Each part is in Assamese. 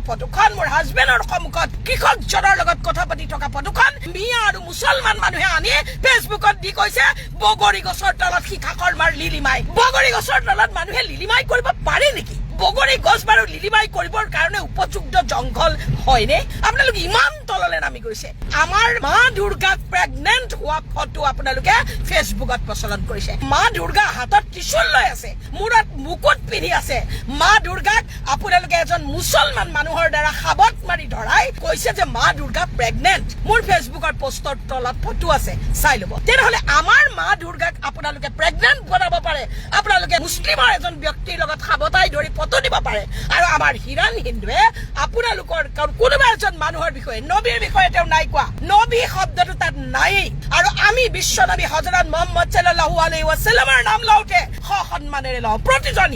ফটোখন, মোৰ হাজবেণ্ডৰ সন্মুখত কৃষকজনৰ লগত কথা পাতি থকা ফটোখন মিয়া আৰু মুছলমান মানুহে আনি ফেচবুকত দি কৈছে বগৰী গছৰ তলত শিখাকৰ মাৰ লিলিমাই। বগৰী গছৰ তলত মানুহে লিলিমাই কৰিব পাৰে নেকি? বগৰী গছ বাৰু লিলিমাই কৰিবৰ কাৰণে উপযুক্ত জংঘল হয়নে? আপোনালোকে ইমান তললৈ নামি গৈছে। আমাৰ মা দুৰ্গাক প্ৰেগনেণ্ট হোৱা ফটো আপোনালোকে ফেচবুকত প্ৰচলন কৰিছে। মা দুৰ্গা হাতত ত্ৰিশূল লৈ আছে, মূৰত মুকুট পিন্ধি আছে। মা দুৰ্গাক আপোনালোকে এজন মুছলমান মানুহৰ দ্বাৰা সাবত মাৰি ধৰাই কৈছে যে মা দুৰ্গা প্ৰেগনেণ্ট। মোৰ ফেচবুকৰ পোষ্টৰ তলত ফটো আছে, চাই ল'ব। তেনেহ'লে আমাৰ মা দুৰ্গাক আপোনালোকে প্ৰেগনেণ্ট বনাব পাৰে, আপোনালোকে মুছলিমৰ এজন ব্যক্তিৰ লগত সাবতাই ধৰি ফটো দিব পাৰে। আৰু আমাৰ হিৰণ হিন্দুৱে আপোনালোকৰ কোনোবা এজন মানুহৰ বিষয়ে, নবীৰ বিষয়ে তেওঁ নাই কোৱা। নবী শব্দটো তাত নায়েই। আৰু আমি বিশ্ব নবী হযৰত মুহাম্মদ সাল্লাল্লাহু আলাইহি ওয়াসাল্লামৰ নাম লওঁতে সন্মানেৰে লওঁ। প্ৰতিজন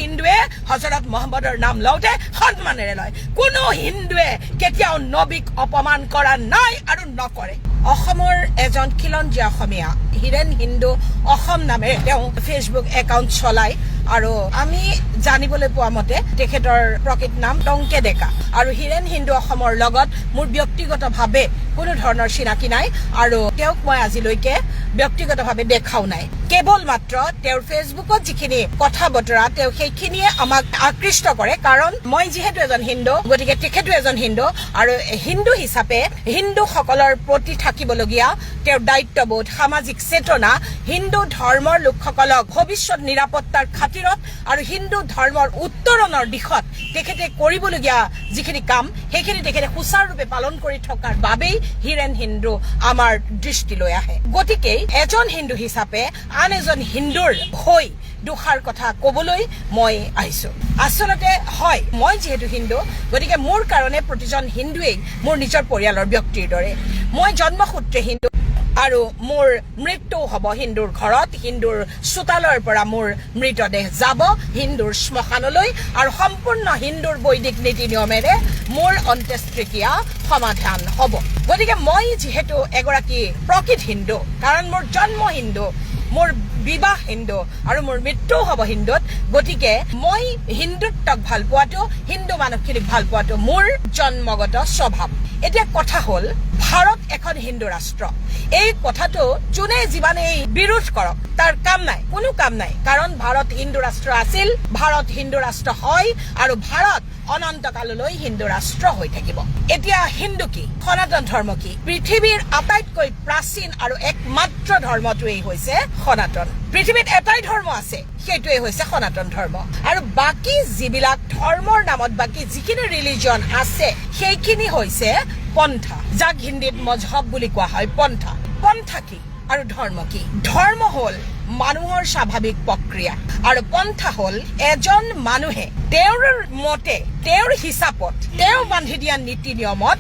হিন্দুৱে হযৰত মুহাম্মদৰ নাম লওঁতে সন্মানেৰে লয়। কোনো হিন্দুৱে কেতিয়াও নবীক অপমান কৰা নাই আৰু নকৰে। অসমৰ এজন খিলঞ্জীয়া অসমীয়া হিৰেণ হিন্দু অসম নামেৰে তেওঁ ফেচবুক একাউণ্ট চলায়। আৰু আমি জানিবলৈ পোৱা মতে তেখেতৰ প্ৰকৃত নাম টংকে ডেকা। আৰু হিৰেণ হিন্দু অসমৰ লগত মোৰ ব্যক্তিগতভাৱে কোনো ধৰণৰ চিনাকি নাই আৰু তেওঁক মই আজিলৈকে ব্যক্তিগতভাৱে দেখাও নাই। কেৱল মাত্ৰ তেওঁৰ ফেচবুকত যিখিনি কথা বতৰা তেওঁ সেইখিনিয়ে আমাক আকৃষ্ট কৰে। কাৰণ মই যিহেতু এজন হিন্দু, গতিকে তেখেতো এজন হিন্দু আৰু হিন্দু হিচাপে হিন্দুসকলৰ প্ৰতি থাকিবলগীয়া তেওঁৰ দায়িত্ববোধ, সামাজিক চেতনা, হিন্দু ধৰ্মৰ লোকসকলক ভৱিষ্যত নিৰাপত্তাৰ খাতিৰত আৰু হিন্দু ধৰ্মৰ উত্তৰণৰ দিশত তেখেতে কৰিবলগীয়া যিখিনি কাম সেইখিনি তেখেতে সুচাৰুৰূপে পালন কৰি থকাৰ বাবেই হিৰেণ হিন্দু আমাৰ দৃষ্টিলৈ আহে। গতিকে এজন হিন্দু হিচাপে আন এজন হিন্দুৰ হৈ দুষাৰ কথা কবলৈ মই আহিছো। আচলতে হয়, মই যিহেতু হিন্দু, গতিকে মোৰ কাৰণে প্ৰতিজন হিন্দুৱেই মোৰ নিজৰ পৰিয়ালৰ ব্যক্তিৰ দৰে। মই জন্মসূত্ৰে হিন্দু আৰু মোৰ মৃত্যু হ'ব হিন্দুৰ ঘৰত। হিন্দুৰ চোতালৰ পৰা মোৰ মৃতদেহ যাব হিন্দুৰ শ্মশানলৈ আৰু সম্পূৰ্ণ হিন্দুৰ বৈদিক নীতি নিয়মেৰে মোৰ অন্ত্যেষ্টিক্ৰিয়া সমাধান হ'ব। গতিকে মই যিহেতু এগৰাকী প্ৰকৃত হিন্দু, কাৰণ মোৰ জন্ম হিন্দু, মোৰ বিবাহ হিন্দু আৰু মোৰ মৃত্যু হ'ব হিন্দুত, গতিকে মই হিন্দুত্বক ভাল পোৱাটো, হিন্দু মানুহখিনিক ভাল পোৱাটো মোৰ জন্মগত স্বভাৱ। এতিয়া কথা হ'ল, ভাৰত এখন হিন্দু ৰাষ্ট্ৰ। এই কথাটো যোনে যিমানেই বিৰোধ কৰক তাৰ কাম নাই, কোনো কাম নাই। কাৰণ ভাৰত হিন্দু ৰাষ্ট্ৰ আছিল, ভাৰত হিন্দু ৰাষ্ট্ৰ হয় আৰু ভাৰত অনন্তকাললৈ হিন্দু ৰাষ্ট্ৰ হৈ থাকিব। এতিয়া হিন্দু কি, সনাতন ধৰ্ম কি? পৃথিৱীৰ আটাইতকৈ প্ৰাচীন আৰু একমাত্ৰ ধৰ্মটোৱেই হৈছে সনাতন। পৃথিৱীত এটাই ধৰ্ম আছে, সেইটোৱে হৈছে সনাতন ধৰ্ম। আৰু বাকী যিবিলাক ধৰ্মৰ নামত বাকী যিখিনি ৰিলিজন আছে সেইখিনি হৈছে পন্থা, যাক হিন্দীত মজহব বুলি কোৱা হয়। পন্থা কি আৰু ধৰ্ম কি? ধৰ্ম হ'ল মানুহৰ স্বাভাৱিক প্ৰক্ৰিয়া আৰু পন্থা হ'ল এজন মানুহে তেওঁৰ মতে, তেওঁৰ হিচাপত, তেওঁ বান্ধি দিয়া নীতি নিয়মত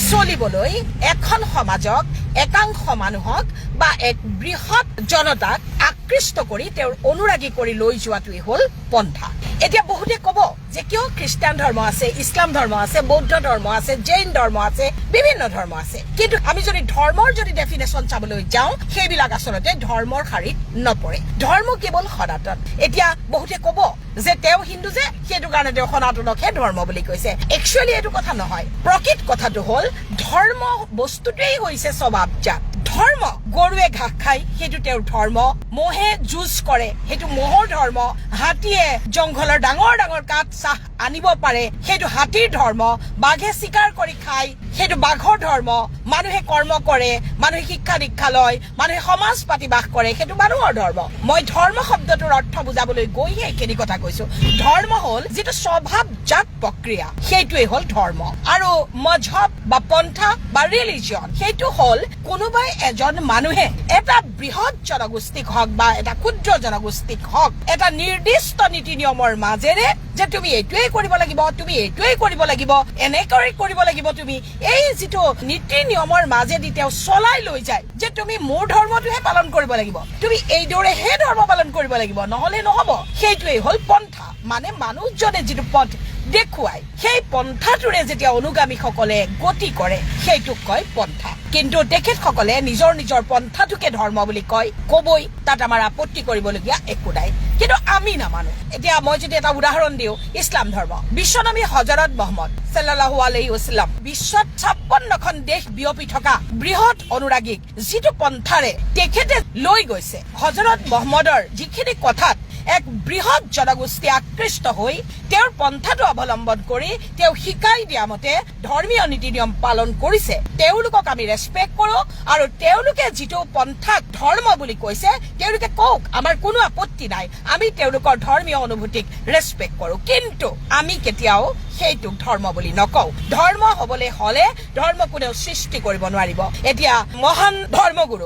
চলিবলৈ এখন সমাজক, একাংশ মানুহক বা এক বৃহৎ জনতাক আকৃষ্ট কৰি তেওঁৰ অনুৰাগী কৰি লৈ যোৱাটোৱেই হ'ল পন্থা। এতিয়া বহুতে ক'ব যে কিয় খ্ৰীষ্টান ধৰ্ম আছে, ইছলাম ধৰ্ম আছে, বৌদ্ধ ধৰ্ম আছে, জৈন ধৰ্ম আছে, বিভিন্ন ধৰ্ম আছে, কিন্তু আমি যদি ধৰ্মৰ ডেফিনেশ্যন চাবলৈ যাওঁ সেইবিলাক আচলতে ধৰ্মৰ শাৰীত নপৰে। ধৰ্ম কেৱল সনাতন। এতিয়া বহুতে ক'ব যে তেওঁ হিন্দু যে সেইটো কাৰণে তেওঁ সনাতনকহে ধৰ্ম বুলি কৈছে। একচুৱেলি এইটো কথা নহয়। প্ৰকৃত কথাটো হ'ল ধৰ্ম বস্তুটোৱেই হৈছে স্বভাৱজাত। ধৰ্ম, গৰুৱে ঘাঁহ খায় সেইটো তেওঁৰ ধৰ্ম, মহে যুঁজ কৰে সেইটো মহৰ ধৰ্ম, হাতীয়ে জংঘলৰ ডাঙৰ ডাঙৰ কাঠ চাহ আনিব পাৰে সেইটো হাতীৰ ধৰ্ম, বাঘে চিকাৰ কৰি খায় সেইটো বাঘৰ ধৰ্ম, মানুহে কৰ্ম কৰে, মানুহে শিক্ষা দীক্ষা লয়, মানুহে সমাজ পাতি বাস কৰে সেইটো মানুহৰ ধৰ্ম। মই ধৰ্ম শব্দটোৰ অৰ্থ বুজাবলৈ গৈহে এইখিনি কথা কৈছো। ধৰ্ম হ'ল যিটো স্বভাৱজাত প্ৰক্ৰিয়া, সেইটোৱে হ'ল ধৰ্ম। আৰু মজহব বা পন্থা বা ৰিলিজন সেইটো হ'ল কোনোবাই এজন মানুহে এটা বৃহৎ জনগোষ্ঠীক হওক বা এটা ক্ষুদ্ৰ জনগোষ্ঠীক হওক এটা নিৰ্দিষ্ট নীতি নিয়মৰ মাজেৰে যে তুমি এইটোৱেই কৰিব লাগিব, তুমি এইটোৱেই কৰিব লাগিব, এনেকৈ কৰিব লাগিব, তুমি এই যিটো নীতি নিয়মৰ মাজেদি তেওঁ চলাই লৈ যায় যে তুমি মোৰ ধৰ্মটোহে পালন কৰিব লাগিব, তুমি এইদৰেহে ধৰ্ম পালন কৰিব লাগিব, নহলে নহব, সেইটোৱেই হ'ল পন্থা। মানে মানুহজনে যিটো পথ দেখুৱাই সেই পন্থাটোৰে যেতিয়া অনুগামীসকলে গতি কৰে সেইটোক কয় পন্থা। কিন্তু তেখেতসকলে নিজৰ নিজৰ পন্থাটোকে ধৰ্ম বুলি কয়, কবই, তাত আমাৰ আপত্তি কৰিবলগীয়া একো নাই। কিন্তু আমি নামানো এতিয়া মই যদি এটা উদাহৰণ দিওঁ ইছলাম ধৰ্ম বিশ্বনবী হযৰত মুহাম্মদ সাল্লাল্লাহু আলাইহি ওয়াসাল্লাম বিশ্বত 56খন দেশ বিয়পি থকা বৃহৎ অনুৰাগীক যিটো পন্থাৰে তেখেতে লৈ গৈছে হযৰত মুহাম্মদৰ যিখিনি কথাত এক বৃহৎ জনগোষ্ঠী আকৃষ্ট হৈ তেওঁৰ পন্থাটো অৱলম্বন কৰি তেওঁ শিকাই দিয়া মতে ধৰ্মীয় নীতি নিয়ম পালন কৰিছে তেওঁলোকক আমি ৰেসপেক্ট কৰো আৰু তেওঁলোকে যিটো পন্থাক ধৰ্ম বুলি কৈছে তেওঁলোকে কওক আমাৰ কোনো আপত্তি নাই আমি তেওঁলোকৰ ধৰ্মীয় অনুভূতিক ৰেসপেক্ট কৰো কিন্তু আমি কেতিয়াও সেইটোক ধৰ্ম বুলি নকওঁ ধৰ্ম হবলৈ হলে ধৰ্ম কোনেও সৃষ্টি কৰিব নোৱাৰিব এতিয়া মহান ধৰ্মগুৰু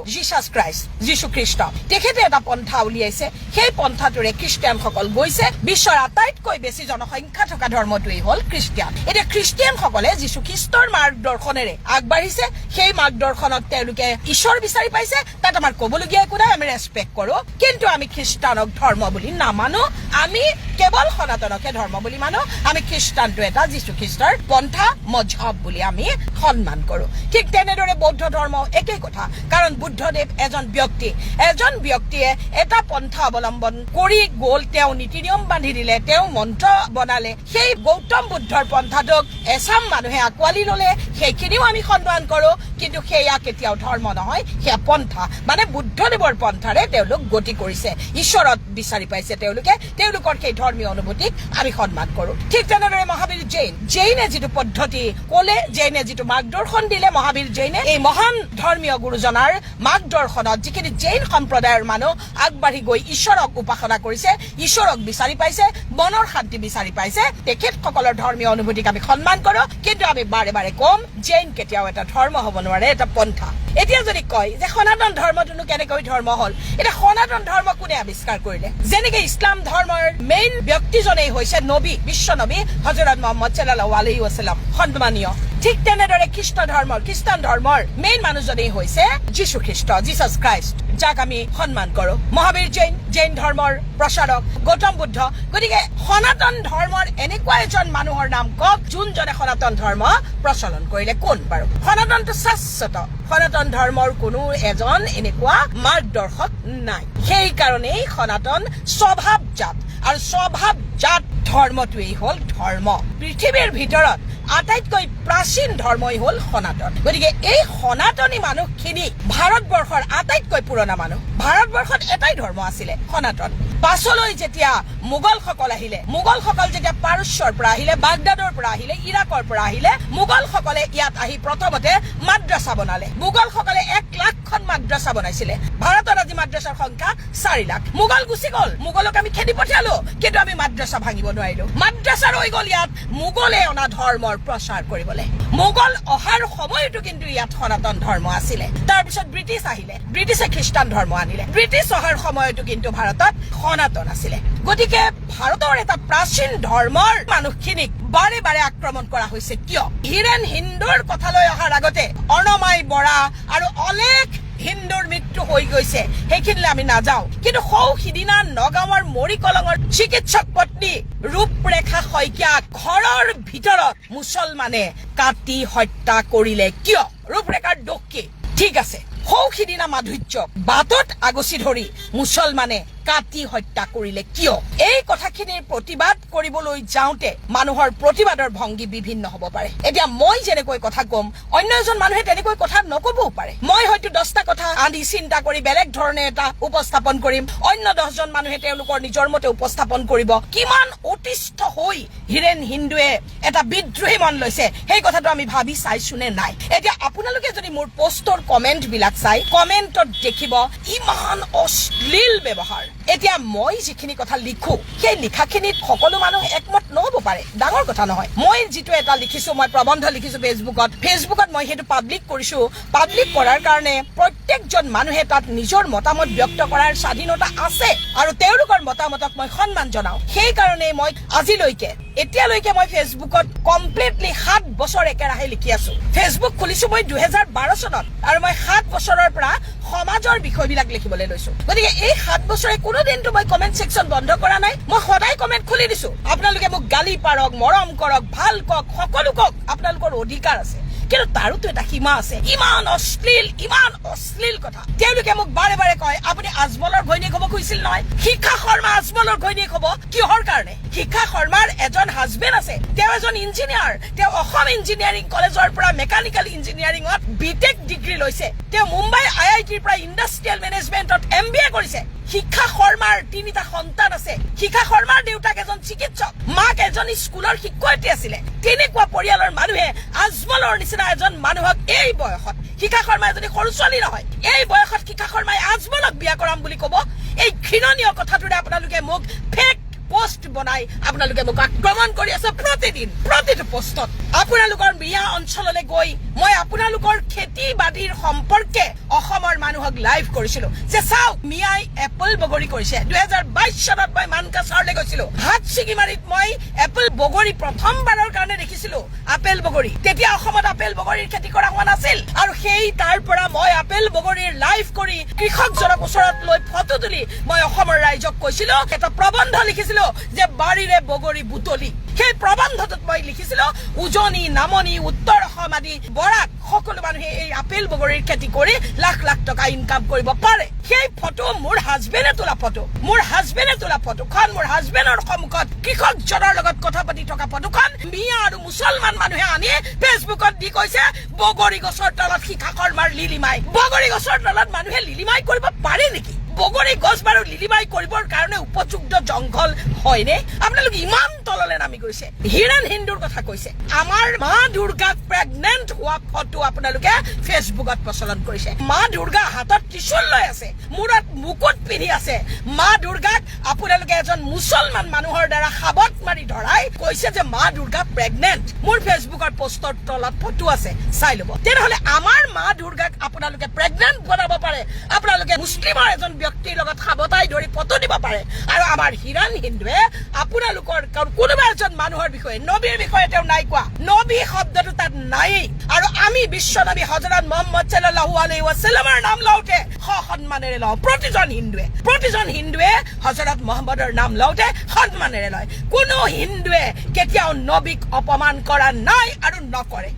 যীশু খ্ৰীষ্ট তেখেতে এটা পন্থা উলিয়াইছে সেই পন্থাটোৰে খ্ৰীষ্টিয়ানসকল গৈছে বিশ্বৰ আটাইতকৈ বেছি জনসংখ্যা থকা ধৰ্মটোৱেই হ'ল খ্ৰীষ্টিয়ান এতিয়া খ্ৰীষ্টিয়ানসকলে যীশু খ্ৰীষ্টৰ মাৰ্গদৰ্শনেৰে আগবাঢ়িছে সেই মাৰ্গদৰ্শনত তেওঁলোকে ঈশ্বৰ বিচাৰি পাইছে তাত আমাৰ ক'বলগীয়া একো নাই আমি ৰেসপেক্ট কৰো কিন্তু আমি খ্ৰীষ্টানক ধৰ্ম বুলি নামানো আমি কেৱল সনাতনকে ধৰ্ম বুলি মানো আমি খ্ৰীষ্টানটো এটা যীশু খ্ৰীষ্টৰ পন্থা মজহব বুলি আমি সন্মান কৰো ঠিক তেনেদৰে বৌদ্ধ ধৰ্ম একেই কথা কাৰণ বুদ্ধদেৱ এজন ব্যক্তিয়ে এটা পন্থা অৱলম্বন কৰি গ'ল তেওঁ নীতি নিয়ম বান্ধি দিলে তেওঁ মন্ত্ৰ বনালে সেই গৌতম বুদ্ধৰ পন্থাটোক এছাম মানুহে আঁকোৱালি ললে সেইখিনিও আমি সন্মান কৰো কিন্তু সেয়া কেতিয়াও ধৰ্ম নহয় সেয়া পন্থা মানে বুদ্ধদেৱৰ পন্থাৰে তেওঁলোক গতি কৰিছে ঈশ্বৰত বিচাৰি পাইছে তেওঁলোকৰ সেই ধৰ্মীয় অনুভূতিক আমি সন্মান কৰো ঠিক তেনেদৰে মহাবীৰ জৈনে যিটো পদ্ধতি ক'লে জৈনে যিটো মাৰ্গদৰ্শন দিলে মহাবীৰ জৈনে এই মহান ধৰ্মীয় গুৰুজনাৰ মাৰ্গদৰ্শনত যিখিনি জৈন সম্প্ৰদায়ৰ মানুহ আগবাঢ়ি গৈ ঈশ্বৰক উপাসনা কৰিছে ঈশ্বৰক বিচাৰি পাইছে মনৰ শান্তি বিচাৰি পাইছে তেখেতসকলৰ ধৰ্মীয় অনুভূতিক আমি সন্মান কৰো কিন্তু আমি বাৰে বাৰে কম জৈন কেতিয়াও এটা ধৰ্ম হ'ব নোৱাৰে এটা পন্থা এতিয়া যদি কয় যে সনাতন ধৰ্মটোনো কেনেকৈ ধৰ্ম হ'ল এটা সনাতন ধৰ্ম কোনে আৱিষ্কাৰ কৰিলে যেনেকে ইছলাম ধৰ্মৰ মেইন ব্যক্তিজনেই হৈছে নবী বিশ্ব নবী হযৰত মুহাম্মদ সাল্লাল্লাহু আলাইহি ওয়াসাল্লাম সন্মানীয় ঠিক তেনেদৰে খ্ৰীষ্টান ধৰ্মৰ মেইন মানুহজনেই হৈছে যীশু খ্ৰীষ্ট জিসাস খ্ৰাইষ্ট যাক আমি সন্মান কৰো মহাবীৰ জৈন ধৰ্মৰ প্ৰচাৰক গৌতম বুদ্ধ গতিকে সনাতন ধৰ্মৰ এনেকুৱা এজন মানুহৰ নাম কওক যোনজনে সনাতন ধৰ্ম প্ৰচলন কৰিলে কোন বাৰু সনাতনটো শাশ্বত সনাতন ধৰ্মৰ কোনো এজন এনেকুৱা মাৰ্গদৰ্শক নাই সেইকাৰণেই সনাতন স্বভাৱজাত আৰু স্বভাৱজাত ধৰ্মটোৱেই হ'ল ধৰ্ম পৃথিৱীৰ ভিতৰত আটাইতকৈ প্ৰাচীন ধৰ্মই হ'ল সনাতন গতিকে এই সনাতনী মানুহখিনি ভাৰতবৰ্ষৰ আটাইতকৈ পুৰণা মানুহ ভাৰতবৰ্ষত এটাই ধৰ্ম আছিলে সনাতন পাছলৈ যেতিয়া মোগলসকল আহিলে মোগলসকল যেতিয়া পাৰস্যৰ পৰা আহিলে বাগদাদৰ পৰা আহিলে ইৰাকৰ পৰা আহিলে মোগলসকলে ইয়াত আহি প্ৰথমতে মাদ্ৰাছা বনালে মোগলসকলে 1 লাখখন মাদ্ৰাছা বনাইছিলে ভাৰতত আজি মাদ্ৰাছাৰ সংখ্যা 4 লাখ মোগল গুচি গ'ল মোগলক আমি খেদি পঠিয়ালো কিন্তু আমি মাদ্ৰাছা ভাঙিব নোৱাৰিলো মাদ্ৰাছা ৰৈ গ'ল ইয়াত মোগলে অনা ধৰ্মৰ প্ৰচাৰ কৰিবলৈ মোগল অহাৰ সময়তো কিন্তু ইয়াত সনাতন ধৰ্ম আছিলে তাৰপিছত ব্ৰিটিছ আহিলে ব্ৰিটিছে খ্ৰীষ্টান ধৰ্ম আনিলে ব্ৰিটিছ অহাৰ সময়তো কিন্তু ভাৰতত সনাতন আছিলে গতিকে ভাৰতৰ এটা প্ৰাচীন ধৰ্মৰ মানুহখিনিক বাৰে বাৰে আক্ৰমণ কৰা হৈছে কিয় হিৰেন হিন্দুৰ কথালৈ অহাৰ আগতে অৰ্ণমাই বৰা আৰু অলেখ হিন্দুৰ মৃত্যু হৈ গৈছে সেইখিনিলে আমি নাযাওঁ কিন্তু সিদিনা নগাঁৱৰ মৰিকলঙৰ চিকিৎসক পত্নী ৰূপৰেখা শইকীয়া ঘৰৰ ভিতৰত মুছলমানে কাটি হত্যা কৰিলে কিয় ৰূপৰেখাৰ দোষ কি ঠিক আছে সিদিনা মাধুৰ্য বাটত আগচি ধৰি মুছলমানে কাটি হত্যা কৰিলে কিয় এই কথাখিনিৰ প্ৰতিবাদ কৰিবলৈ যাওঁতে মানুহৰ প্ৰতিবাদৰ ভংগী বিভিন্ন হ'ব পাৰে এতিয়া মই যেনেকৈ কথা কম অন্য এজন মানুহে তেনেকৈ কথা নকবও পাৰে মই হয়তো 10টা কথা আনি চিন্তা কৰি বেলেগ ধৰণে এটা উপস্থাপন কৰিম অন্য 10জন মানুহে তেওঁলোকৰ নিজৰ মতে উপস্থাপন কৰিব কিমান অতিষ্ঠ হৈ হিৰেন হিন্দুৱে এটা বিদ্ৰোহী মন লৈছে সেই কথাটো আমি ভাবি চাইছোনে নাই এতিয়া আপোনালোকে যদি মোৰ পোষ্টৰ কমেন্ট বিলাক চাই কমেন্টত দেখিব ইমান অশ্লীল ব্যৱহাৰ এতিয়া মই যিখিনি কথা লিখো সেই লিখাখিনিত সকলো মানুহ একমত নহব পাৰে ডাঙৰ কথা নহয় মই যিটো এটা লিখিছো মই প্ৰবন্ধ লিখিছো ফেচবুকত মই সেইটো পাব্লিক কৰিছো পাব্লিক কৰাৰ কাৰণে প্ৰত্যেকজন মানুহে তাত নিজৰ মতামত ব্যক্ত কৰাৰ স্বাধীনতা আছে আৰু তেওঁলোকৰ মতামতক মই সন্মান জনাও সেই কাৰণে মই এতিয়ালৈকে মই ফেচবুকত কমপ্লিটলি 7 বছৰ একেৰাহে লিখি আছো ফেচবুক খুলিছো মই 2012 চনত আৰু মই 7 বছৰৰ পৰা সমাজৰ বিষয়বিলাক লিখিবলৈ লৈছো গতিকে এই 7 বছৰে কোনো দিনটো মই কমেন্ট সেকশন বন্ধ কৰা নাই মই সদায় কমেন্ট খুলি দিছো আপোনালোকে মোক গালি পাৰক মৰম কৰক ভাল কক সকলো কক আপোনালোকৰ অধিকাৰ আছে কিন্তু তাৰোতো এটা সীমা আছে। ইমান অশ্লীল কথা তেওঁলোকে মোক বাৰে বাৰে কয় আপুনি আজমলৰ ঘৈণীয়েক হ'ব খুজিছিল নহয়। শিক্ষা শৰ্মা আজমলৰ ঘৈণীয়েক হ'ব কিহৰ কাৰণে? শিক্ষা শৰ্মাৰ এজন হাজবেণ্ড আছে, তেওঁ এজন ইঞ্জিনিয়াৰ, তেওঁ অসম ইঞ্জিনিয়াৰিং কলেজৰ পৰা মেকানিকেল ইঞ্জিনিয়াৰিঙত বিটেক ডিগ্ৰী লৈছে, তেওঁ মুম্বাই IITৰ পৰা ইণ্ডাষ্ট্ৰিয়েল মেনেজমেণ্টত MBA কৰিছে। শিক্ষা শৰ্মাৰ 3টা সন্তান আছে। শিক্ষা শৰ্মাৰ দেউতাক এজন চিকিৎসক, মাক এজনী স্কুলৰ শিক্ষয়িত্ৰী আছিলে। তেনেকুৱা পৰিয়ালৰ মানুহে আজমলৰ নিচিনা এজন মানুহক এই বয়সত, শিক্ষা শৰ্মা এজনী সৰু ছোৱালী নহয়, এই বয়সত শিক্ষা শৰ্মাই আজমলক বিয়া কৰাম বুলি ক'ব? এই ঘৃণনীয় কথাটোৰে আপোনালোকে মোক ফেক পোষ্ট বনাই আপোনালোকে মোক আক্ৰমণ কৰি আছে প্ৰতিটো পোষ্টত। আপোনালোকৰ মিয়া অঞ্চললৈ গৈ মই আপোনালোকৰ খেতি বাতিৰ সম্পৰ্কে অসমৰ মানুহক লাইভ কৰিছিলো যে চাওক মিয়াই এপল বগৰী কৰিছে। 2022 চনত মই মানকাছাৰলৈ গৈছিলো, হাতচিকিমাৰীত মই এপল বগৰী প্ৰথমবাৰৰ কাৰণে দেখিছিলো। আপেল বগৰী তেতিয়া অসমত আপেল বগৰীৰ খেতি কৰা হোৱা নাছিল, আৰু সেই তাৰ পৰা মই আপেল বগৰীৰ লাইভ কৰি কৃষকজনক ওচৰত লৈ ফটো তুলি মই অসমৰ ৰাইজক কৈছিলো, এটা প্ৰবন্ধ লিখিছিলো যে বাৰীৰে বগৰী বুটলি। সেই প্ৰবন্ধটোত মই লিখিছিলো উজনি, নামনি, উত্তৰ অসম আদি বৰাক সকলো মানুহে এই আপেল বগৰীৰ খেতি কৰি লাখ লাখ টকা ইনকাম কৰিব পাৰে। সেই ফটো মোৰ হাজবেণ্ডে তোলা ফটোখন মোৰ হাজবেণ্ডৰ সন্মুখত কৃষকজনৰ লগত কথা পাতি থকা ফটোখন মিয়া আৰু মুছলমান মানুহে আনি ফেচবুকত দি কৈছে বগৰী গছৰ তলত শিখা শৰ্মাৰ লিলিমাই। বগৰী গছৰ তলত মানুহে লিলিমাই কৰিব পাৰে নেকি? বগৰী গছ বাৰু লিলিমাই কৰিবৰ কাৰণে উপযুক্ত জংঘল হয়নে? আপোনালোকে ইমান তললৈ নামি গৈছে। হিৰেণ হিন্দুৰ কথা কৈছে, আমাৰ মা দুৰ্গাক প্ৰেগনেন্ট হোৱা ফটো আপোনালোকে ফেচবুকত প্ৰচলন কৰিছে। মা দুৰ্গা হাতত ত্ৰিশূল লৈ আছে, মূৰত মুকুট পিন্ধি আছে। মা দুৰ্গাক আপোনালোকে এজন মুছলমান মানুহৰ দ্বাৰা সাবত মাৰি ধৰাই কৈছে যে মা দুৰ্গা প্ৰেগনেন্ট। মোৰ ফেচবুকৰ পোষ্টৰ তলত ফটো আছে, চাই ল'ব। তেনেহলে আমাৰ মা দুৰ্গাক আপোনালোকে প্ৰেগনেন্ট বনাব পাৰে, আপোনালোকে মুছলিমৰ এজন ব্যক্তিৰ লগত সাবতাই ধৰি ফটো দিব পাৰে, আৰু আমাৰ হিৰেণ হিন্দুৱে আপোনালোকৰ কোনোবা এজন মানুহৰ বিষয়ে, নবীৰ বিষয়ে তেওঁ নাই কোৱা। নবী শব্দটো তাত নায়েই, আৰু আমি বিশ্ব নবী হযৰত মুহাম্মদ সাল্লাল্লাহু আলাইহি ওয়াসাল্লামৰ নাম লওঁতে সন্মানেৰে লওঁ। প্ৰতিজন হিন্দুৱে হযৰত মুহাম্মদৰ নাম লওঁতে সন্মানেৰে লয়। কোনো হিন্দুৱে কেতিয়াও নবীক অপমান কৰা নাই আৰু নকৰে।